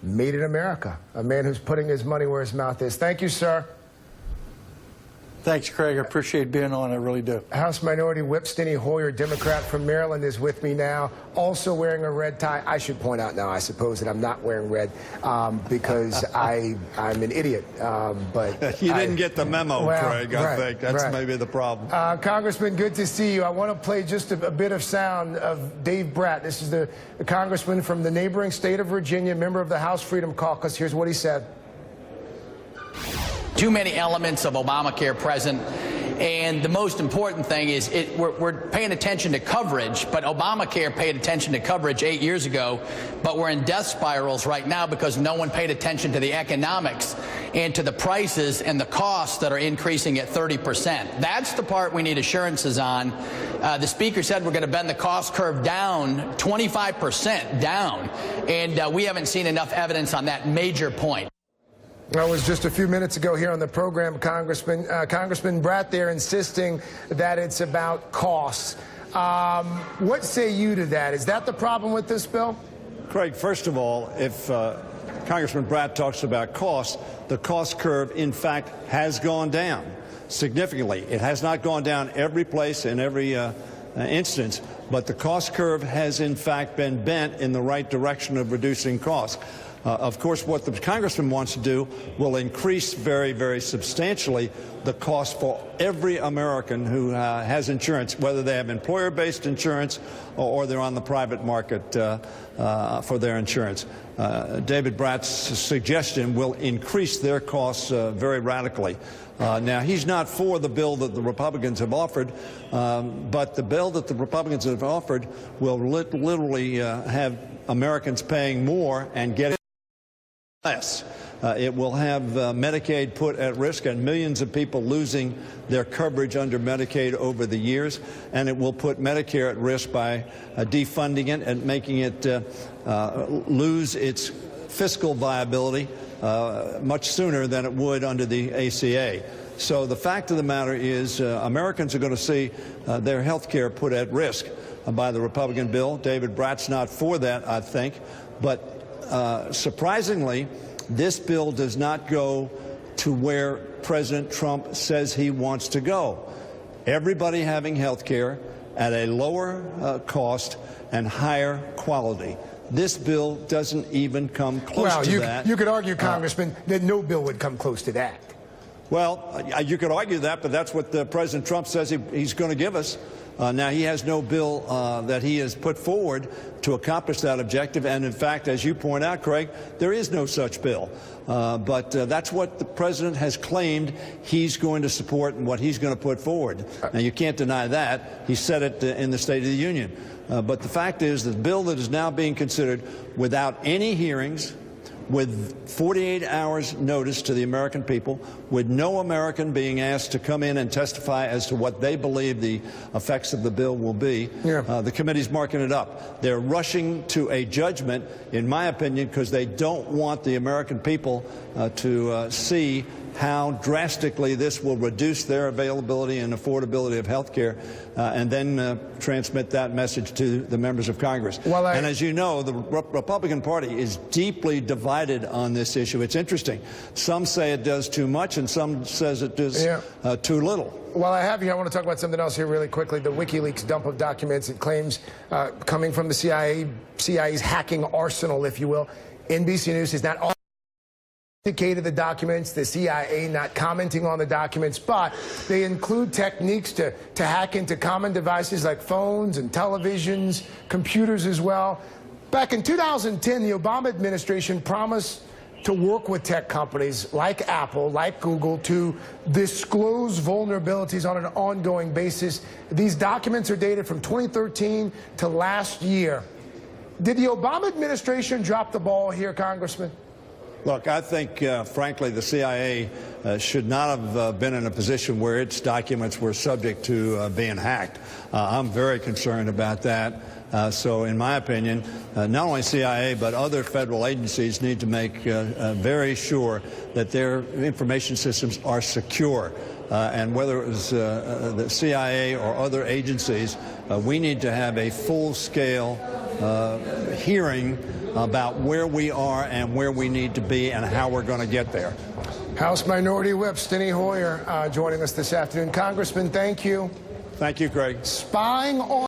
made in America, a man who's putting his money where his mouth is. Thank you, sir. Thanks, Craig. I appreciate being on. I really do. House Minority Whip Steny Hoyer, Democrat from Maryland, is with me now, also wearing a red tie. I should point out now, I suppose, that I'm not wearing red because I'm an idiot. But you didn't get the memo, well, Craig, I think. That's maybe the problem. Congressman, good to see you. I want to play just a bit of sound of Dave Brat. This is the congressman from the neighboring state of Virginia, member of the House Freedom Caucus. Here's what he said. Too many elements of Obamacare present, and the most important thing is we're paying attention to coverage, but Obamacare paid attention to coverage 8 years ago, but we're in death spirals right now because no one paid attention to the economics and to the prices and the costs that are increasing at 30%. That's the part we need assurances on. The Speaker said we're going to bend the cost curve down, 25% down, and we haven't seen enough evidence on that major point. That was just a few minutes ago here on the program, Congressman. Congressman Brat there insisting that it's about costs. What say you to that? Is that the problem with this bill? Craig, first of all, if Congressman Brat talks about costs, the cost curve, in fact, has gone down significantly. It has not gone down every place in every instance, but the cost curve has, in fact, been bent in the right direction of reducing costs. Of course, what the congressman wants to do will increase very, very substantially the cost for every American who has insurance, whether they have employer-based insurance or they're on the private market for their insurance. David Brat's suggestion will increase their costs very radically. Now, he's not for the bill that the Republicans have offered, but the bill that the Republicans have offered will literally have Americans paying more and getting less. It will have Medicaid put at risk and millions of people losing their coverage under Medicaid over the years, and it will put Medicare at risk by defunding it and making it lose its fiscal viability much sooner than it would under the ACA. So the fact of the matter is Americans are going to see their health care put at risk by the Republican bill. David Brat's not for that, I think, but surprisingly, this bill does not go to where President Trump says he wants to go. Everybody having health care at a lower cost and higher quality. This bill doesn't even come close to that. You could argue, Congressman, that no bill would come close to that. Well, you could argue that, but that's what President Trump says he's going to give us. Now, he has no bill that he has put forward to accomplish that objective. And, in fact, as you point out, Craig, there is no such bill. But that's what the president has claimed he's going to support and what he's going to put forward. Now, you can't deny that. He said it in the State of the Union. But the fact is the bill that is now being considered without any hearings, with 48 hours notice to the American people, with no American being asked to come in and testify as to what they believe the effects of the bill will be. The committee's marking it up. They're rushing to a judgment, in my opinion, because they don't want the American people to see how drastically this will reduce their availability and affordability of health care, and then transmit that message to the members of Congress. And as you know, the Republican Party is deeply divided on this issue. It's interesting. Some say it does too much, and some says it does too little. While I have you, I want to talk about something else here really quickly. The WikiLeaks dump of documents, it claims coming from the CIA's hacking arsenal, if you will. NBC News has not indicated the documents, the CIA not commenting on the documents, but they include techniques to hack into common devices like phones and televisions, computers as well. Back in 2010, the Obama administration promised to work with tech companies like Apple, like Google, to disclose vulnerabilities on an ongoing basis. These documents are dated from 2013 to last year. Did the Obama administration drop the ball here, Congressman? Look, I think, frankly, the CIA should not have been in a position where its documents were subject to being hacked. I'm very concerned about that. So, in my opinion, not only CIA, but other federal agencies need to make very sure that their information systems are secure. And whether it was the CIA or other agencies, we need to have a full-scale hearing about where we are and where we need to be and how we're going to get there. House Minority Whip Steny Hoyer joining us this afternoon. Congressman, thank you. Thank you, Greg. Spying on